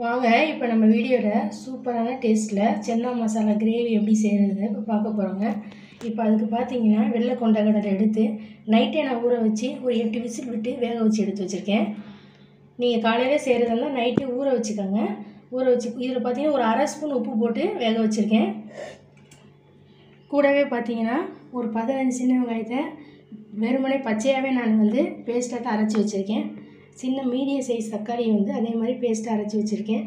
வாங்க இப்போ நம்ம வீடியோவில் சூப்பரான டேஸ்ட்டில் சென்னா மசாலா கிரேவி எப்படி செய்கிறது இப்போ பார்க்க போகிறோங்க. இப்போ அதுக்கு பார்த்தீங்கன்னா வெள்ளை கொண்டக்கடலை எடுத்து நைட்டே நான் ஊற வச்சு ஒரு 8 விசில் விட்டு வேக வச்சு எடுத்து வச்சுருக்கேன். நீங்கள் காலையில் செய்கிறதா இருந்தால் நைட்டே ஊற வச்சுக்கோங்க. ஊற வச்சு இதில் பார்த்தீங்கன்னா ஒரு அரை ஸ்பூன் உப்பு போட்டு வேக வச்சுருக்கேன். கூடவே பார்த்தீங்கன்னா ஒரு 15 சின்ன வெங்காயத்தை வெறுமனே பச்சையாகவே நான் பேஸ்ட்டாக அரைச்சி வச்சுருக்கேன். சின்ன மீடியம் சைஸ் தக்காளியை அதே மாதிரி பேஸ்ட்டாக அரைச்சி வச்சுருக்கேன்.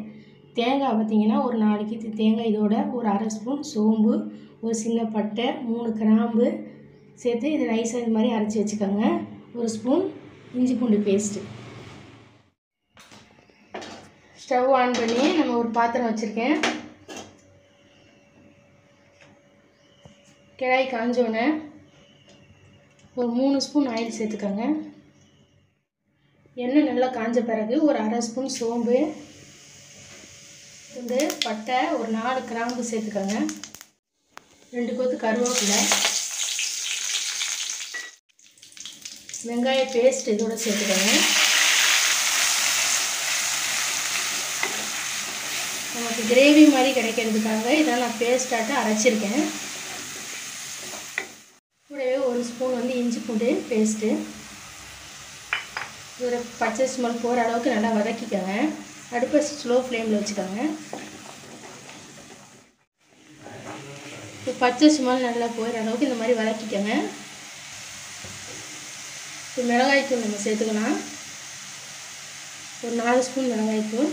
தேங்காய் பார்த்திங்கன்னா ஒரு 4 கீத்து தேங்காய், இதோட ஒரு அரை ஸ்பூன் சோம்பு, ஒரு சின்ன பட்டை, 3 கிராம்பு சேர்த்து இது நைஸாக இது மாதிரி அரைச்சி வச்சுக்கோங்க. ஒரு ஸ்பூன் இஞ்சி பூண்டு பேஸ்ட்டு. ஸ்டவ் ஆன் பண்ணி நம்ம ஒரு பாத்திரம் வச்சுருக்கேன். கிழாய் காஞ்சோன்னே ஒரு 3 ஸ்பூன் ஆயில் சேர்த்துக்கோங்க. எண்ணெய் நல்லா காஞ்ச பிறகு ஒரு அரை ஸ்பூன் சோம்பு, பட்டை, ஒரு 4 கிராம்பு சேர்த்துக்கோங்க. 2 கொத்து கருவேப்பிலை, வெங்காய பேஸ்ட் இதோட சேர்த்துக்கோங்க. நமக்கு கிரேவி மாதிரி கிடைக்கிறதுக்காக இதை நான் பேஸ்ட்டாக அரைச்சிருக்கேன். கூடவே ஒரு ஸ்பூன் இஞ்சி பூண்டு பேஸ்ட்டு. ஒரு பச்சை ஸ்மெல் போகிற அளவுக்கு நல்லா வதக்கிக்கோங்க. அடுப்பை ஸ்லோ ஃப்ளேமில் வச்சுக்கோங்க. இப்போ பச்சை ஸ்மெல் நல்லா போகிற அளவுக்கு இந்த மாதிரி வதக்கிக்கோங்க. இப்போ மிளகாய்த்தூள் நம்ம சேர்த்துக்கலாம். ஒரு 4 ஸ்பூன் மிளகாய்த்தூள்,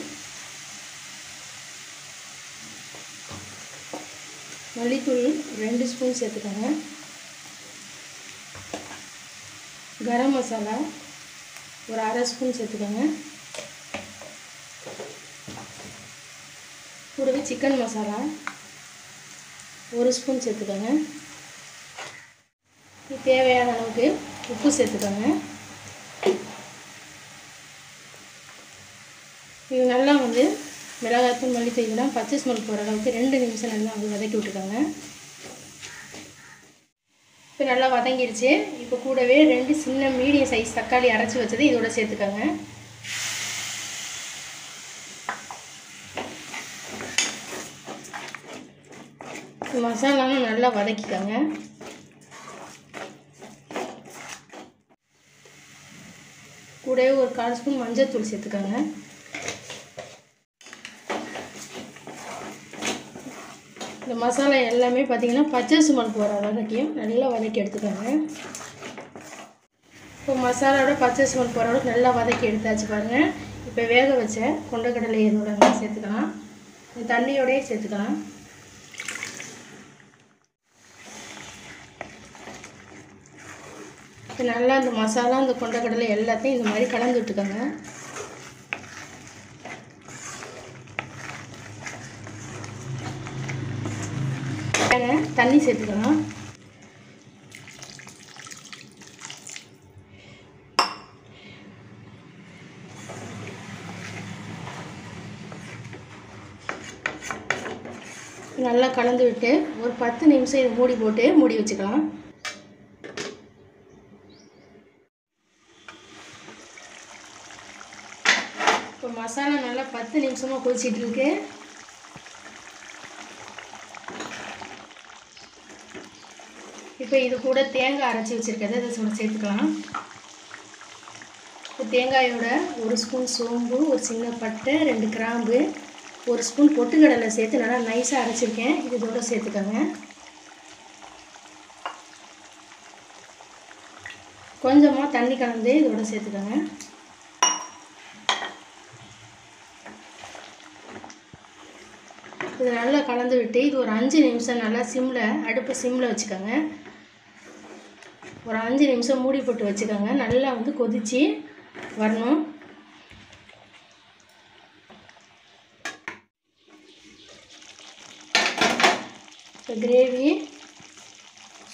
மல்லித்தூள் 2 ஸ்பூன் சேர்த்துக்கோங்க. கரம் மசாலா ஒரு அரை ஸ்பூன் சேர்த்துக்கோங்க. கூடவே சிக்கன் மசாலா 1 ஸ்பூன் சேர்த்துக்கோங்க. தேவையான அளவுக்கு உப்பு சேர்த்துக்கோங்க. இது நல்லா மிளகாய்த்தூள், மல்லித்தூள் இதெல்லாம் பச்சை ஸ்மெல் போகிற அளவுக்கு 2 நிமிஷம் நல்லா வதக்கி விட்டுக்கோங்க. இப்போ நல்லா வதங்கிடுச்சு. இப்போ கூடவே 2 சின்ன மீடியம் சைஸ் தக்காளி அரைச்சி வச்சது இதோட சேர்த்துக்கோங்க. மசாலாவும் நல்லா வதக்கிக்கோங்க. கூடவே ஒரு 1/4 ஸ்பூன் மஞ்சள் தூள் சேர்த்துக்கோங்க. இந்த மசாலா எல்லாமே பார்த்திங்கன்னா பச்சை ஸ்மெல் போகிற வதக்கியும் நல்லா வதக்கி எடுத்துக்கோங்க. இப்போ மசாலாவோட பச்சை ஸ்மெல் போகிற அளவுக்கு நல்லா வதக்கி எடுத்தாச்சு பாருங்கள். இப்போ வேக வச்ச கொண்டக்கடலை இதோட சேர்த்துக்கலாம். தண்ணியோடய சேர்த்துக்கலாம். இப்போ நல்லா இந்த மசாலா இந்த கொண்டக்கடலை எல்லாத்தையும் இந்த மாதிரி கலந்து விட்டுக்கோங்க. தண்ணி சேர்த்துக்கலாம். நல்லா கலந்து விட்டு ஒரு 10 நிமிஷம் இது மூடி போட்டு மூடி வச்சுக்கலாம். இப்போ மசாலா நல்லா 10 நிமிஷமாக கொதிச்சிட்டு இருக்கு. இப்போ இது கூட தேங்காய் அரைச்சி வச்சுருக்கிறத இதை சேர்த்துக்கலாம். இப்போ தேங்காயோட ஒரு ஸ்பூன் சோம்பு, ஒரு சின்ன பட்டை, 2 கிராம்பு, ஒரு ஸ்பூன் பொட்டுக்கடலை சேர்த்து நல்லா நைஸாக அரைச்சிருக்கேன். இது இதோட சேர்த்துக்கோங்க. கொஞ்சமாக தண்ணி கலந்து இதோட சேர்த்துக்கோங்க. இது நல்லா கலந்து விட்டு இது ஒரு 5 நிமிஷம் நல்லா அடுப்பை சிம்மில் வச்சுக்கோங்க. ஒரு 5 நிமிஷம் மூடி போட்டு வச்சுக்கோங்க. நல்லா கொதித்து வரணும். இப்போ கிரேவி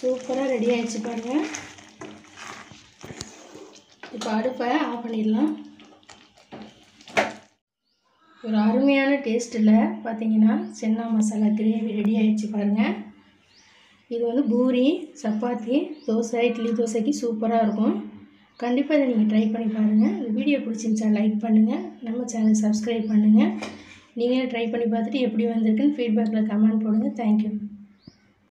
சூப்பராக ரெடி ஆகிடுச்சு பாருங்கள். இப்போ அடுப்பை ஆஃப் பண்ணிடலாம். ஒரு அருமையான டேஸ்ட்டில் பார்த்தீங்கன்னா சென்னா மசாலா கிரேவி ரெடி ஆகிடுச்சு பாருங்கள். இது பூரி, சப்பாத்தி, தோசை, இட்லி தோசைக்கு சூப்பராக இருக்கும். கண்டிப்பாக இதை நீங்கள் ட்ரை பண்ணி பாருங்கள். இந்த வீடியோ பிடிச்சிருந்துச்சா லைக் பண்ணுங்கள். நம்ம சேனல் சப்ஸ்கிரைப் பண்ணுங்கள். நீங்களே ட்ரை பண்ணி பார்த்துட்டு எப்படி வந்திருக்குன்னு ஃபீட்பேக்கில் கமெண்ட் போடுங்க. தேங்க்யூ.